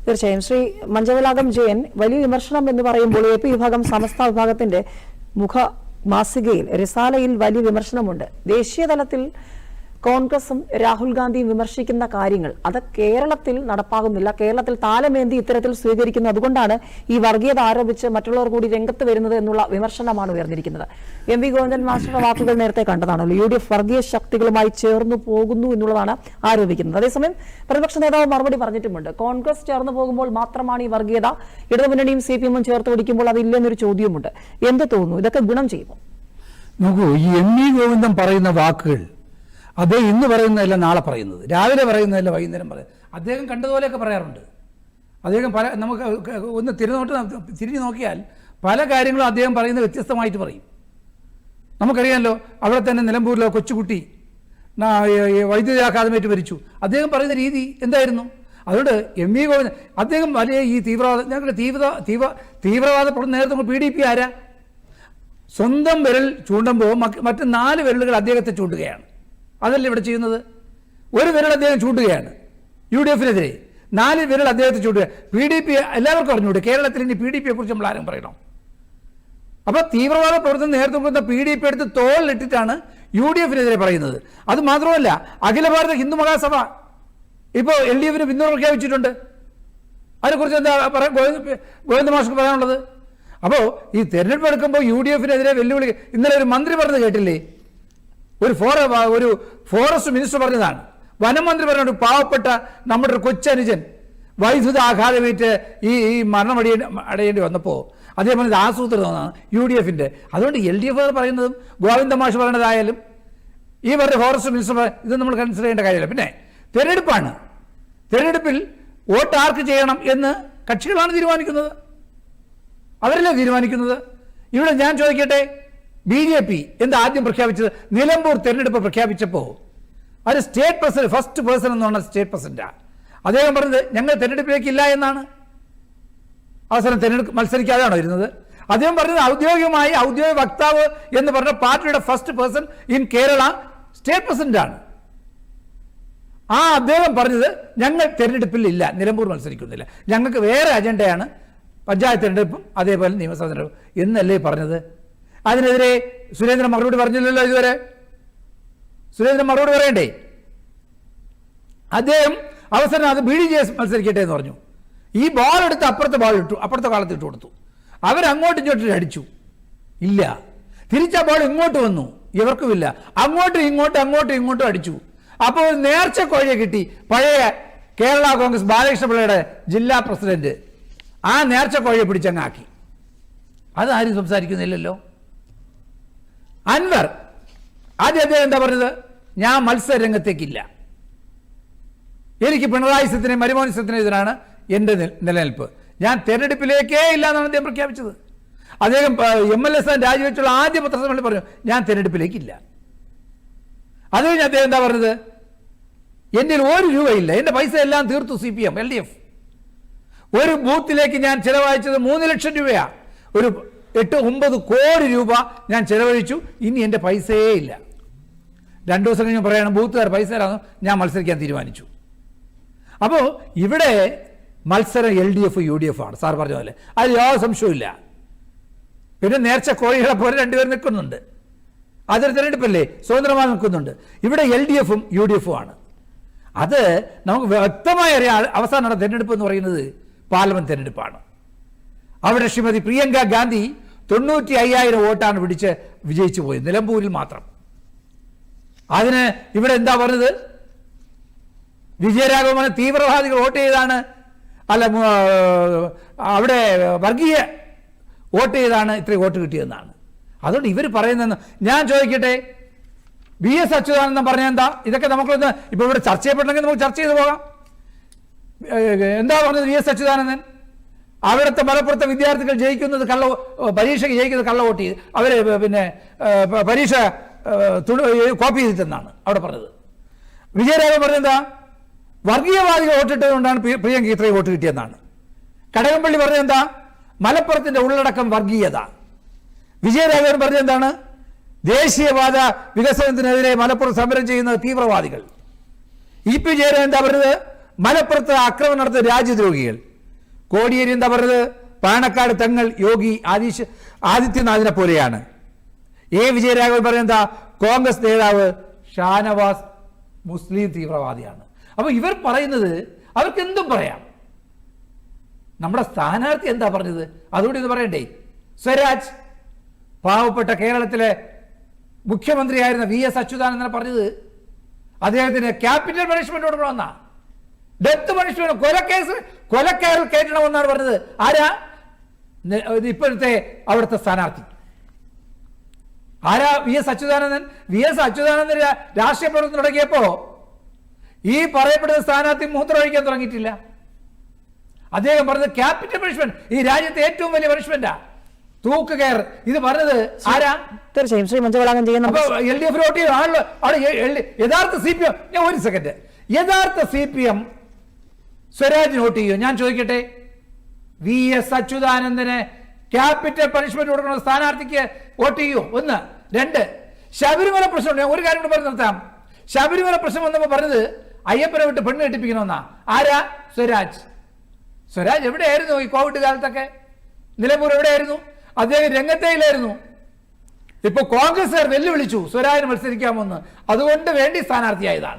തീർച്ചയായും ശ്രീ മഞ്ചവലാകം ജയൻ, വലിയ വിമർശനം എന്ന് പറയുമ്പോൾ എ പി വിഭാഗം സമസ്ത വിഭാഗത്തിന്റെ മുഖ മാസികയിൽ റിസാലയിൽ വലിയ വിമർശനമുണ്ട്. ദേശീയ തലത്തിൽ കോൺഗ്രസും രാഹുൽ ഗാന്ധിയും വിമർശിക്കുന്ന കാര്യങ്ങൾ അത് കേരളത്തിൽ നടപ്പാകുന്നില്ല. കേരളത്തിൽ താലമേന്തി ഇത്തരത്തിൽ സ്വീകരിക്കുന്നു. അതുകൊണ്ടാണ് ഈ വർഗീയത ആരോപിച്ച് മറ്റുള്ളവർ കൂടി രംഗത്ത് വരുന്നത് എന്നുള്ള വിമർശനമാണ് ഉയർന്നിരിക്കുന്നത്. എം വി ഗോവിന്ദൻ മാസ്റ്ററുടെ വാക്കുകൾ നേരത്തെ കണ്ടതാണല്ലോ. UDF വർഗീയ ശക്തികളുമായി ചേർന്നു പോകുന്നു എന്നുള്ളതാണ് ആരോപിക്കുന്നത്. അതേസമയം പ്രതിപക്ഷ നേതാവ് മറുപടി പറഞ്ഞിട്ടുമുണ്ട്. കോൺഗ്രസ് ചേർന്ന് പോകുമ്പോൾ മാത്രമാണ് ഈ വർഗീയത, ഇടതുമുന്നണിയും CPM ചേർത്ത് പിടിക്കുമ്പോൾ അതില്ലെന്നൊരു ചോദ്യമുണ്ട്. എന്ത് തോന്നുന്നു, ഇതൊക്കെ ഗുണം ചെയ്യുമോ? നോക്കൂ, ഈ എം വി ഗോവിന്ദൻ പറയുന്ന വാക്കുകൾ അദ്ദേഹം ഇന്ന് പറയുന്നതല്ല നാളെ പറയുന്നത്, രാവിലെ പറയുന്നതല്ല വൈകുന്നേരം പറയുന്നത്. അദ്ദേഹം കണ്ടതുപോലെയൊക്കെ പറയാറുണ്ട്. അദ്ദേഹം നമുക്ക് ഒന്ന് തിരിഞ്ഞു നോക്കിയാൽ പല കാര്യങ്ങളും അദ്ദേഹം പറയുന്നത് വ്യത്യസ്തമായിട്ട് പറയും. നമുക്കറിയാമല്ലോ, അവിടെ തന്നെ നിലമ്പൂരിലെ കൊച്ചുകുട്ടി വൈദ്യുതി അക്കാദമിയായിട്ട് മരിച്ചു. അദ്ദേഹം പറയുന്ന രീതി എന്തായിരുന്നു? അതുകൊണ്ട് എം വി ഗോവിന്ദൻ അദ്ദേഹം വലിയ ഈ ഞങ്ങളുടെ തീവ്രവാദ നേതൃത്വം PDP ആരാ? സ്വന്തം വിരൽ ചൂണ്ടുമ്പോൾ മറ്റ് 4 വിരലുകൾ അദ്ദേഹത്തെ ചൂണ്ടുകയാണ്. അതല്ല ഇവിടെ ചെയ്യുന്നത്. ഒരു വിരൽ അദ്ദേഹം ചൂണ്ടുകയാണ് UDF-നെതിരെ, 4 വിരൽ അദ്ദേഹത്തെ ചൂണ്ടുക. PDP എല്ലാവർക്കും അറിഞ്ഞൂടെ? കേരളത്തിൽ ഇനി PDP-യെ കുറിച്ച് നമ്മൾ ആരും പറയണം. അപ്പോൾ തീവ്രവാദ പ്രവർത്തനം നേതൃത്വം കൊടുക്കുന്ന PDP എടുത്ത് തോളിലിട്ടിട്ടാണ് UDF-നെതിരെ പറയുന്നത്. അത് മാത്രമല്ല, അഖില ഭാരത ഹിന്ദു മഹാസഭ ഇപ്പോൾ LDF-ന് പിന്തുണ പ്രഖ്യാപിച്ചിട്ടുണ്ട്. അതിനെക്കുറിച്ച് എന്താ ഗോവിന്ദ മാഷ്ക്ക് പറയാനുള്ളത്? അപ്പോൾ ഈ തെരഞ്ഞെടുപ്പ് എടുക്കുമ്പോൾ UDF-നെതിരെ വെല്ലുവിളി ഇന്നലെ ഒരു മന്ത്രി പറഞ്ഞത് കേട്ടില്ലേ? ഒരു ഫോറസ്റ്റ് മിനിസ്റ്റർ പറഞ്ഞതാണ്. വനമന്ത്രി പറഞ്ഞ പാവപ്പെട്ട നമ്മുടെ ഒരു കൊച്ചനുജൻ വൈദ്യുത ആഘാതമേറ്റ് ഈ അടയേണ്ടി വന്നപ്പോൾ അദ്ദേഹം പറഞ്ഞത് ആസൂത്രിതമാണ് UDF-ന്റെ. അതുകൊണ്ട് LDF പറയുന്നതും ഗോവിന്ദ മാഷ് പറയുന്നതായാലും ഈ പറഞ്ഞ ഫോറസ്റ്റ് മിനിസ്റ്റർ ഇത് നമ്മൾ കൺസിഡർ ചെയ്യേണ്ട കാര്യമില്ല. പിന്നെ തെരഞ്ഞെടുപ്പാണ്. തെരഞ്ഞെടുപ്പിൽ വോട്ട് ആർക്ക് ചെയ്യണം എന്ന് കക്ഷികളാണ് തീരുമാനിക്കുന്നത്, അവരല്ലേ തീരുമാനിക്കുന്നത്. ഇവിടെ ഞാൻ ചോദിക്കട്ടെ, BJP എന്താ ആദ്യം പ്രഖ്യാപിച്ചത്? നിലമ്പൂർ തെരഞ്ഞെടുപ്പ് പ്രഖ്യാപിച്ചപ്പോൾ അത് സ്റ്റേറ്റ് പ്രസിഡന്റ്, ഫസ്റ്റ് പേഴ്സൺ എന്ന് പറഞ്ഞ സ്റ്റേറ്റ് പ്രസിഡന്റാണ്. അദ്ദേഹം പറഞ്ഞത് ഞങ്ങൾ തെരഞ്ഞെടുപ്പിലേക്ക് ഇല്ല എന്നാണ്. അവസാനം തെരഞ്ഞെടുപ്പ് മത്സരിക്കാതെയാണോ ഇരുന്നത്? അദ്ദേഹം പറഞ്ഞത് ഔദ്യോഗിക വക്താവ് എന്ന് പറഞ്ഞ പാർട്ടിയുടെ first person in Kerala state പ്രസിഡന്റാണ്. അദ്ദേഹം പറഞ്ഞത് ഞങ്ങൾ തെരഞ്ഞെടുപ്പിൽ ഇല്ല, നിലമ്പൂർ മത്സരിക്കുന്നില്ല, ഞങ്ങൾക്ക് വേറെ അജണ്ടയാണ്, പഞ്ചായത്ത് തെരഞ്ഞെടുപ്പും അതേപോലെ നിയമസഭാ തെരഞ്ഞെടുപ്പും എന്നല്ലേ പറഞ്ഞത്. അതിനെതിരെ സുരേന്ദ്രൻ മറുപടി പറഞ്ഞില്ലല്ലോ ഇതുവരെ. സുരേന്ദ്രൻ മറുപടി പറയണ്ടേ? അദ്ദേഹം അവസരം അത് BDJS മത്സരിക്കട്ടെ എന്ന് പറഞ്ഞു. ഈ ബോൾ എടുത്ത് അപ്പുറത്തെ കാലത്ത് ഇട്ട് കൊടുത്തു. അവരങ്ങോട്ടും ഇങ്ങോട്ടും അടിച്ചു, ഇല്ല. തിരിച്ച ബോൾ ഇങ്ങോട്ട് വന്നു, ഇവർക്കുമില്ല. അങ്ങോട്ടും ഇങ്ങോട്ടും അടിച്ചു. അപ്പോൾ നേർച്ച കോഴിയെ കിട്ടി. പഴയ കേരള കോൺഗ്രസ് ബാലകൃഷ്ണപിള്ളയുടെ ജില്ലാ പ്രസിഡന്റ് ആ നേർച്ച കോഴിയെ പിടിച്ചങ്ങാക്കി. അതാരും സംസാരിക്കുന്നില്ലല്ലോ. അൻവർ ആദ്യം അദ്ദേഹം എന്താ പറഞ്ഞത്? ഞാൻ മത്സര രംഗത്തേക്കില്ല, എനിക്ക് പിണറായി സത്തിനെ മരുമോനിസത്തിനെതിരാണ് എൻ്റെ നിലനിൽപ്പ്, ഞാൻ തെരഞ്ഞെടുപ്പിലേക്കേ ഇല്ല എന്നാണ് അദ്ദേഹം പ്രഖ്യാപിച്ചത്. അദ്ദേഹം MLA സ്ഥാനം രാജിവെച്ചുള്ള ആദ്യ പത്രസമ്മേളനത്തിൽ പറഞ്ഞു ഞാൻ തെരഞ്ഞെടുപ്പിലേക്കില്ല. അത് കഴിഞ്ഞ് അദ്ദേഹം എന്താ പറഞ്ഞത്? എൻ്റെ ₹1 ഇല്ല, എൻ്റെ പൈസ എല്ലാം തീർത്തു CPM LDF. ഒരു ബൂത്തിലേക്ക് ഞാൻ ചിലവഴിച്ചത് 3 ലക്ഷം രൂപയാണ്. ഒരു 8-9 കോടി രൂപ ഞാൻ ചെലവഴിച്ചു, ഇനി എൻ്റെ പൈസയേ ഇല്ല. 2 ദിവസം കഴിഞ്ഞ് പറയണം ബൂത്തുകാർ പൈസ തരാമെന്ന്, ഞാൻ മത്സരിക്കാൻ തീരുമാനിച്ചു. അപ്പോൾ ഇവിടെ മത്സരം LDF UDF ആണ്, സാർ പറഞ്ഞ പോലെ. അത് യാതൊരു സംശയമില്ല. പിന്നെ നേർച്ച കോഴികളെ പോലെ 2 പേർ നിൽക്കുന്നുണ്ട്. അതൊരു തെരഞ്ഞെടുപ്പല്ലേ, സ്വതന്ത്രമായി നിൽക്കുന്നുണ്ട്. ഇവിടെ LDF-ഉം UDF-ഉം ആണ്. അത് നമുക്ക് വ്യക്തമായി അറിയാം. അവസാന തെരഞ്ഞെടുപ്പ് എന്ന് പറയുന്നത് പാർലമെന്റ് തെരഞ്ഞെടുപ്പാണ്. അവിടെ ശ്രീമതി പ്രിയങ്ക ഗാന്ധി 95,000 വോട്ടാണ് പിടിച്ച് വിജയിച്ചു പോയത്, നിലമ്പൂരിൽ മാത്രം. അതിന് ഇവിടെ എന്താ പറഞ്ഞത്? വിജയരാഘവനെ തീവ്രവാദികൾ വോട്ട് ചെയ്താണ്, അല്ല അവിടെ വർഗീയ വോട്ട് ചെയ്താണ് ഇത്രയും വോട്ട് കിട്ടിയതെന്നാണ്. അതുകൊണ്ട് ഇവർ പറയുന്നതെന്ന് ഞാൻ ചോദിക്കട്ടെ, VS അച്യുതാനന്ദൻ പറഞ്ഞ എന്താ? ഇതൊക്കെ നമുക്കൊന്ന് ഇപ്പോൾ ഇവിടെ ചർച്ച ചെയ്യപ്പെടണമെങ്കിൽ നമുക്ക് ചർച്ച ചെയ്ത് പോകാം. എന്താ പറഞ്ഞത് VS അച്യുതാനന്ദൻ? അവിടുത്തെ മലപ്പുറത്തെ വിദ്യാർത്ഥികൾ ജയിക്കുന്നത് പരീക്ഷയ്ക്ക് ജയിക്കുന്നത് കള്ള വോട്ട് ചെയ്ത് അവർ പിന്നെ പരീക്ഷ കോപ്പി ചെയ്തിട്ടെന്നാണ് അവിടെ പറഞ്ഞത്. വിജയരാഘവൻ പറഞ്ഞെന്താ? വർഗീയവാദികൾ വോട്ടിട്ടതുകൊണ്ടാണ് പ്രിയങ്ക ഇത്രയും വോട്ട് കിട്ടിയെന്നാണ്. കടകംപള്ളി പറഞ്ഞെന്താ? മലപ്പുറത്തിന്റെ ഉള്ളടക്കം വർഗീയത. വിജയരാഘവൻ പറഞ്ഞെന്താണ്? ദേശീയവാദ വികസനത്തിനെതിരെ മലപ്പുറം സമരം ചെയ്യുന്ന തീവ്രവാദികൾ. ഇ പി ജയരാജൻ എന്താ പറഞ്ഞത്? മലപ്പുറത്ത് ആക്രമണം നടത്തുന്ന രാജ്യദ്രോഹികൾ. കോടിയേരി എന്താ പറഞ്ഞത്? പാണക്കാട് തങ്ങൾ യോഗി ആദിത്യനാഥിനെ പോലെയാണ്. എ വിജയരാഘവൻ പറയുന്നത് കോൺഗ്രസ് നേതാവ് ഷാനവാസ് മുസ്ലിം തീവ്രവാദിയാണ്. അപ്പൊ ഇവർ പറയുന്നത് അവർക്ക് എന്തും പറയാം. നമ്മുടെ സ്ഥാനാർത്ഥി എന്താ പറഞ്ഞത്? അതുകൂടി ഇത് പറയണ്ടേ? സ്വരാജ് പാവപ്പെട്ട കേരളത്തിലെ മുഖ്യമന്ത്രിയായിരുന്ന VS അച്യുതാനന്ദനെ പറഞ്ഞത് അദ്ദേഹത്തിന് ക്യാപിറ്റൽ പണിഷ്മെന്റ് കൊടുക്കണമെന്നാ, ഡെത്ത് പണിഷ്മെന്റ്, കൊലക്കേറിൽ കയറ്റണമെന്നാണ് പറഞ്ഞത്. ആരാ? ഇപ്പോഴത്തെ അവിടുത്തെ സ്ഥാനാർത്ഥി ആരാ? VS അച്യുതാനന്ദൻ. VS അച്യുതാനന്ദൻ രാഷ്ട്രീയ പ്രവർത്തനം തുടങ്ങിയപ്പോ ഈ പറയപ്പെടുന്ന സ്ഥാനാർത്ഥി മൂത്രമൊഴിക്കാൻ തുടങ്ങിയിട്ടില്ല. അദ്ദേഹം പറഞ്ഞത് ക്യാപിറ്റൽ പണിഷ്മെന്റ്, ഈ രാജ്യത്തെ ഏറ്റവും വലിയ പണിഷ്മെന്റാ തൂക്കുകയർ. ഇത് പറഞ്ഞത് ആരാ? തീർച്ചയായും ശ്രീ മഞ്ചവളാകം ചെയ്യുന്ന LDF വോട്ട് ആണല്ലോ. യഥാർത്ഥ CPM, ഞാൻ ഒരു സെക്കൻഡ്, യഥാർത്ഥ CPM സ്വരാജിന് വോട്ട് ചെയ്യോ? ഞാൻ ചോദിക്കട്ടെ. VS അച്യുതാനന്ദന് ക്യാപിറ്റൽ പണിഷ്മെന്റ് കൊടുക്കുന്ന സ്ഥാനാർത്ഥിക്ക് വോട്ട് ചെയ്യോ? ഒന്ന്. രണ്ട്, ശബരിമല പ്രശ്നം, ഞാൻ ഒരു കാര്യം കൂടെ പറഞ്ഞു നിർത്താം. ശബരിമല പ്രശ്നം വന്നപ്പോൾ പറഞ്ഞത് അയ്യപ്പനെ വിട്ട് പെണ്ണ് കെട്ടിപ്പിക്കണമെന്നാ. ആരാ? സ്വരാജ്. സ്വരാജ് എവിടെയായിരുന്നു ഈ കോവിഡ് കാലത്തൊക്കെ? നിലമ്പൂർ എവിടെയായിരുന്നു? അദ്ദേഹം രംഗത്തേയില്ലായിരുന്നു. ഇപ്പൊ കോൺഗ്രസ്സുകാർ വെല്ലുവിളിച്ചു സ്വരാജിന് മത്സരിക്കാമെന്ന്, അതുകൊണ്ട് വേണ്ടി സ്ഥാനാർത്ഥിയായതാണ്.